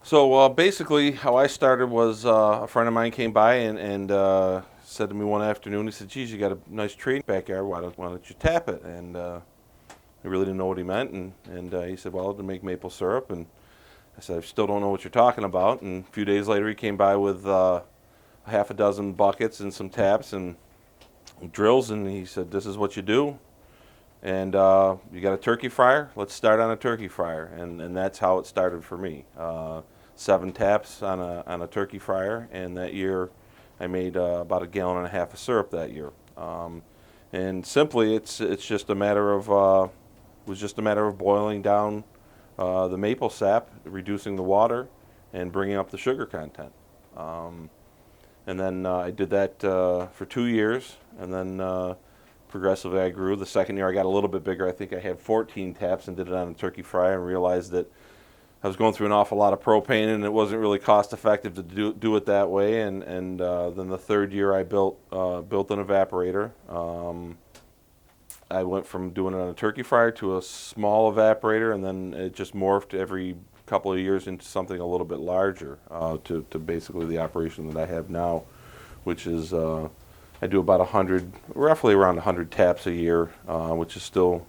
So basically, how I started was a friend of mine came by and said to me one afternoon, he said, "Geez, you got a nice tree in the backyard. Why don't you tap it?" And I really didn't know what he meant, and he said, "Well, to make maple syrup." And I said, "I still don't know what you're talking about." And a few days later, he came by with half a dozen buckets and some taps and drills, and he said, "This is what you do." And you got a turkey fryer? Let's start on a turkey fryer, and that's how it started for me. 7 taps on a turkey fryer, and that year I made about a gallon and a half of syrup that year. And simply, it's just a matter of was just a matter of boiling down the maple sap, reducing the water, and bringing up the sugar content. And then I did that for 2 years, and then progressively I grew. The second year I got a little bit bigger. I think I had 14 taps and did it on a turkey fryer, and realized that I was going through an awful lot of propane, and it wasn't really cost effective to do it that way. And then the third year I built an evaporator. I went from doing it on a turkey fryer to a small evaporator, and then it just morphed every couple of years into something a little bit larger, to basically the operation that I have now, which is I do about 100, roughly around 100 taps a year, which is still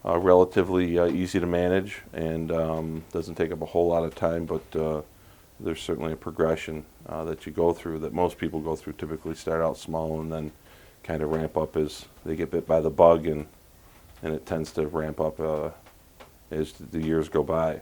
relatively easy to manage, and doesn't take up a whole lot of time, but there's certainly a progression that you go through that most people go through. Typically start out small and then kind of ramp up as they get bit by the bug, and it tends to ramp up as the years go by.